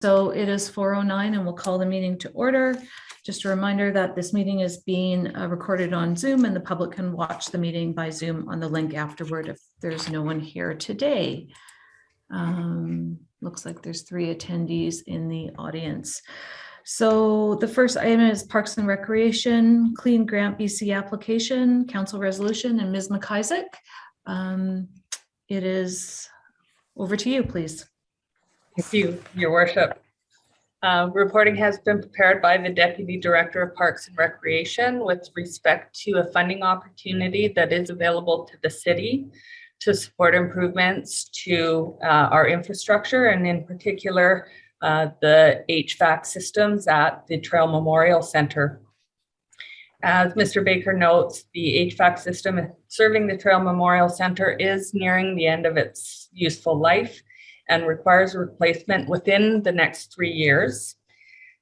So it is 4:09 and we'll call the meeting to order. Just a reminder that this meeting is being recorded on Zoom and the public can watch the meeting by Zoom on the link afterward if there's no one here today. Looks like there's 3 attendees in the audience. So the first item is Parks and Recreation, Clean Grant BC application, council resolution, and Ms. McIsaac. It is over to you, please. Thank you, Your Worship. Reporting has been prepared by the Deputy Director of Parks and Recreation with respect to a funding opportunity that is available to the city to support improvements to our infrastructure, and in particular, the HVAC systems at the Trail Memorial Center. As Mr. Baker notes, the HVAC system serving the Trail Memorial Center is nearing the end of its useful life and requires replacement within the next 3 years.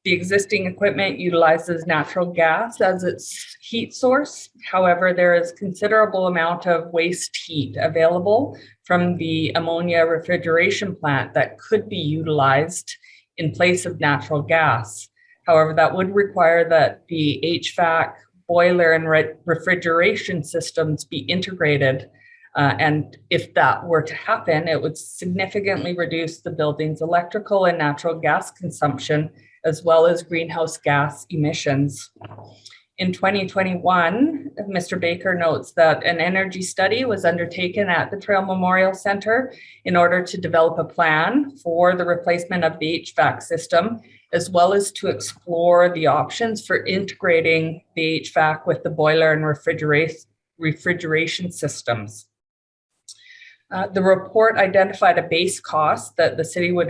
The existing equipment utilizes natural gas as its heat source. However, there is considerable amount of waste heat available from the ammonia refrigeration plant that could be utilized in place of natural gas. However, that would require that the HVAC, boiler, and refrigeration systems be integrated. And if that were to happen, it would significantly reduce the building's electrical and natural gas consumption, as well as greenhouse gas emissions. In 2021, Mr. Baker notes that an energy study was undertaken at the Trail Memorial Center in order to develop a plan for the replacement of the HVAC system, as well as to explore the options for integrating the HVAC with the boiler and refrigeration systems. The report identified a base cost that the city would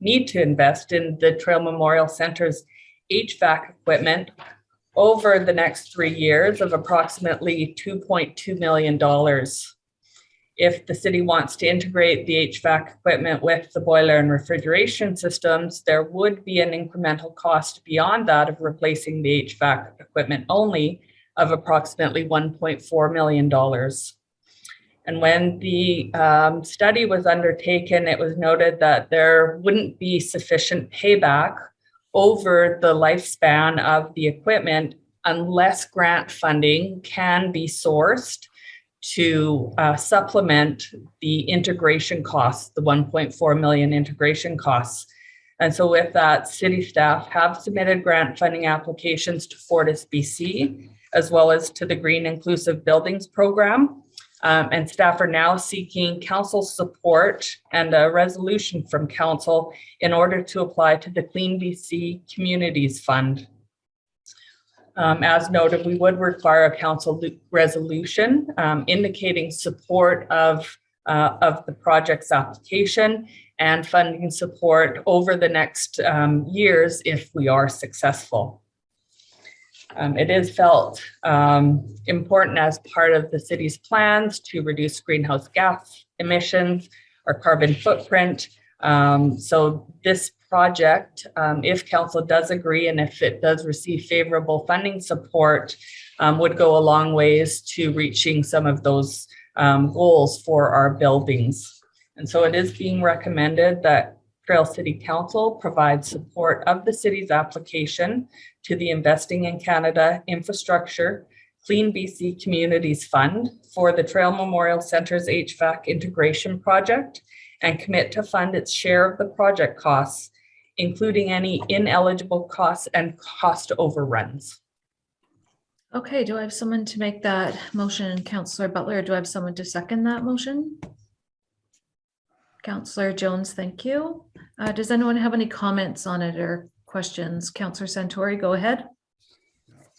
need to invest in the Trail Memorial Center's HVAC equipment over the next 3 years of approximately $2.2 million. If the city wants to integrate the HVAC equipment with the boiler and refrigeration systems, there would be an incremental cost beyond that of replacing the HVAC equipment only of approximately $1.4 million. And when the study was undertaken, it was noted that there wouldn't be sufficient payback over the lifespan of the equipment unless grant funding can be sourced to supplement the integration costs, the 1.4 million integration costs. And so with that, city staff have submitted grant funding applications to Fortis BC, as well as to the Green Inclusive Buildings Program. And staff are now seeking council support and a resolution from council in order to apply to the Clean BC Communities Fund. As noted, we would require a council resolution indicating support of the project's application and funding support over the next years if we are successful. It is felt important as part of the city's plans to reduce greenhouse gas emissions or carbon footprint. So this project, if council does agree and if it does receive favorable funding support, would go a long ways to reaching some of those goals for our buildings. And so it is being recommended that Trail City Council provides support of the city's application to the Investing in Canada Infrastructure Clean BC Communities Fund for the Trail Memorial Center's HVAC integration project and commit to fund its share of the project costs, including any ineligible costs and cost overruns. Okay, do I have someone to make that motion? Councillor Butler, or do I have someone to second that motion? Councillor Jones, thank you. Does anyone have any comments on it or questions? Councillor Santori, go ahead.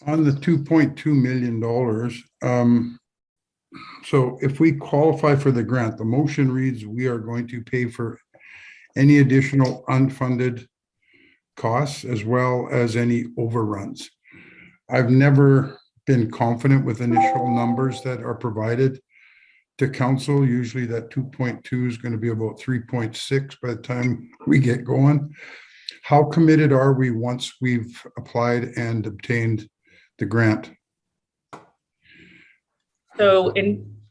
On the $2.2 million, so if we qualify for the grant, the motion reads, we are going to pay for any additional unfunded costs as well as any overruns. I've never been confident with initial numbers that are provided to council. Usually that 2.2 is going to be about 3.6 by the time we get going. How committed are we once we've applied and obtained the grant? So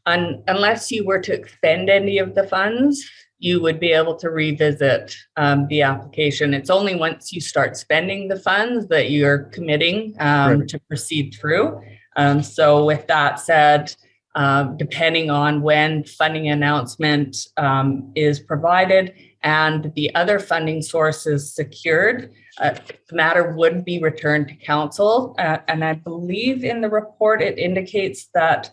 unless you were to expend any of the funds, you would be able to revisit the application. It's only once you start spending the funds that you're committing Right. to proceed through. So with that said, depending on when funding announcement is provided and the other funding source is secured, the matter would be returned to council. And I believe in the report, it indicates that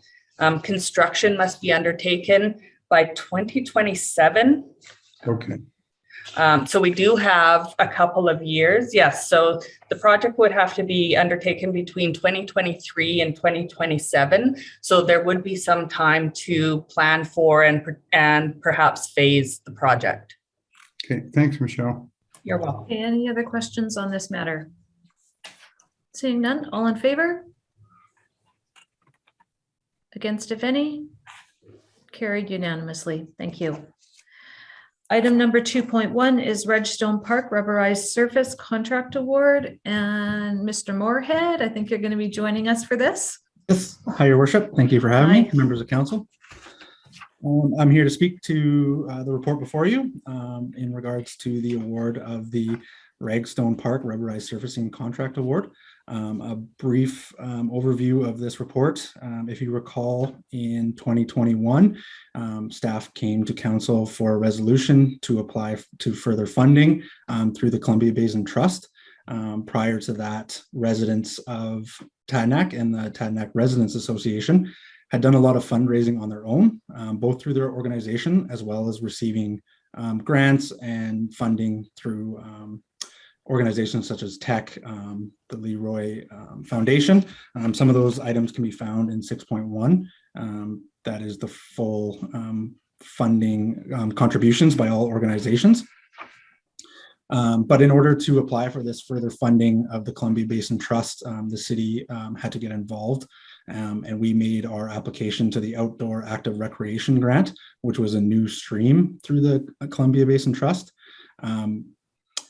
construction must be undertaken by 2027. Okay, So we do have a couple of years. Yes, so the project would have to be undertaken between 2023 and 2027. So there would be some time to plan for and perhaps phase the project. okay, thanks, Michelle. You're welcome. Okay, any other questions on this matter? Seeing none, all in favor? Against, if any? Carried unanimously. Thank you. Item number 2.1 is Redstone Park Rubberized Surface Contract Award. And Mr. Moorhead, I think you're going to be joining us for this. Yes, hi, Your Worship. Thank you for having me, Hi. members of council. I'm here to speak to the report before you in regards to the award of the Redstone Park Rubberized Surfacing Contract Award. A brief overview of this report. If you recall, in 2021, staff came to council for a resolution to apply to further funding through the Columbia Basin Trust. Prior to that, residents of Tadnak and the Tadnak Residents Association had done a lot of fundraising on their own, both through their organization as well as receiving grants and funding through organizations such as TEC, the Leroy Foundation. Some of those items can be found in 6.1. That is the full funding contributions by all organizations. But in order to apply for this further funding of the Columbia Basin Trust, the city had to get involved. And we made our application to the Outdoor Active Recreation Grant, which was a new stream through the Columbia Basin Trust.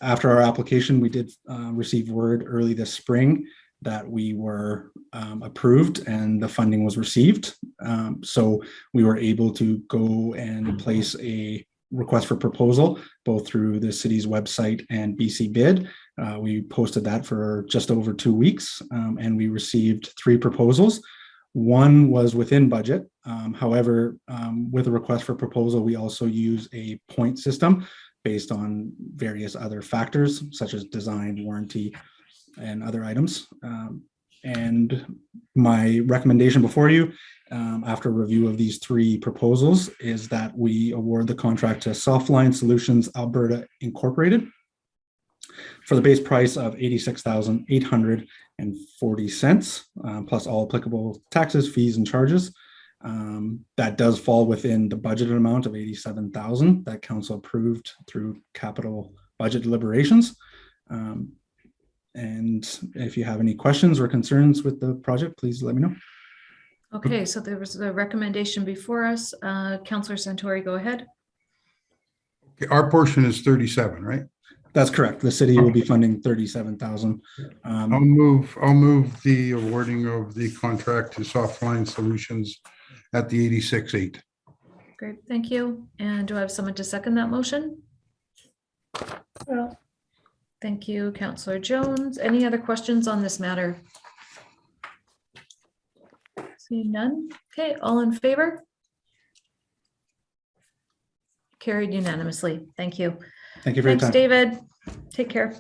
After our application, we did receive word early this spring that we were approved and the funding was received. So we were able to go and place a request for proposal, both through the city's website and BC Bid. We posted that for just over 2 weeks, and we received 3 proposals. One was within budget. However, with a request for proposal, we also use a point system based on various other factors, such as design, warranty, and other items. And my recommendation before you, after review of these 3 proposals, is that we award the contract to Softline Solutions Alberta Incorporated for the base price of $86,840, plus all applicable taxes, fees, and charges. That does fall within the budgeted amount of $87,000 that council approved through capital budget deliberations. And if you have any questions or concerns with the project, please let me know. Okay, so there was a recommendation before us. Councillor Santori, go ahead. Okay, our portion is 37, right? That's correct. The city will be funding $37,000. I'll move the awarding of the contract to Softline Solutions at the 86.8. Great, thank you. And do I have someone to second that motion? Thank you, Councillor Jones. Any other questions on this matter? Seeing none. Okay, all in favor? Carried unanimously. Thank you. Thank you for your Thanks, time. David. Take care.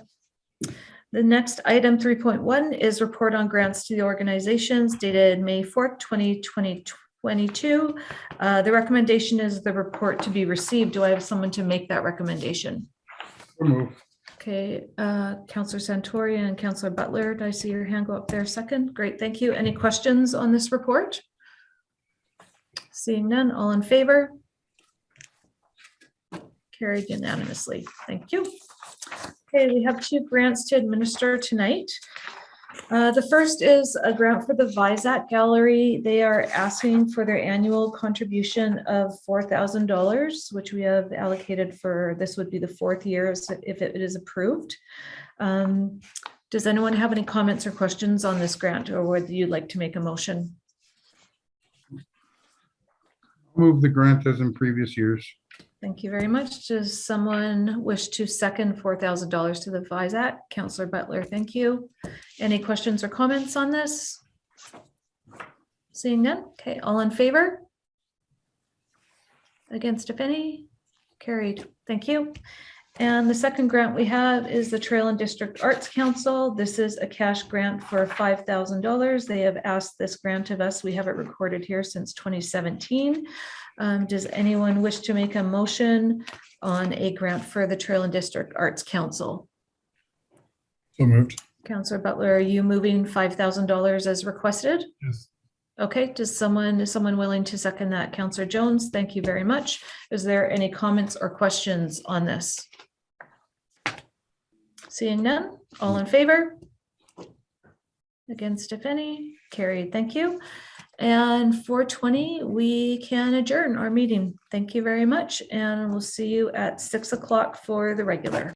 The next item, 3.1, is report on grants to the organizations dated May 4th, 2022. The recommendation is the report to be received. Do I have someone to make that recommendation? Move. Okay, Councillor Santori and Councillor Butler, did I see your hand go up there second? Great, thank you. Any questions on this report? Seeing none, all in favor? Carried unanimously. Thank you. Okay, we have 2 grants to administer tonight. The first is a grant for the Visac Gallery. They are asking for their annual contribution of $4,000, which we have allocated for, this would be the 4th year if it is approved. Does anyone have any comments or questions on this grant, or would you like to make a motion? Move the grant as in previous years. Thank you very much. Does someone wish to second $4,000 to the VISAC? Counselor Butler, thank you. Any questions or comments on this? Seeing none. Okay, all in favor? Against, if any? Carried. Thank you. And the second grant we have is the Trail and District Arts Council. This is a cash grant for $5,000. They have asked this grant of us. We have it recorded here since 2017. Does anyone wish to make a motion on a grant for the Trail and District Arts Council? So moved. Counselor Butler, are you moving $5,000 as requested? Yes. Okay, is someone willing to second that? Counselor Jones, thank you very much. Is there any comments or questions on this? Seeing none, all in favor? Against, if any? Carried, thank you. And 4:20, we can adjourn our meeting. Thank you very much, and we'll see you at 6 o'clock for the regular.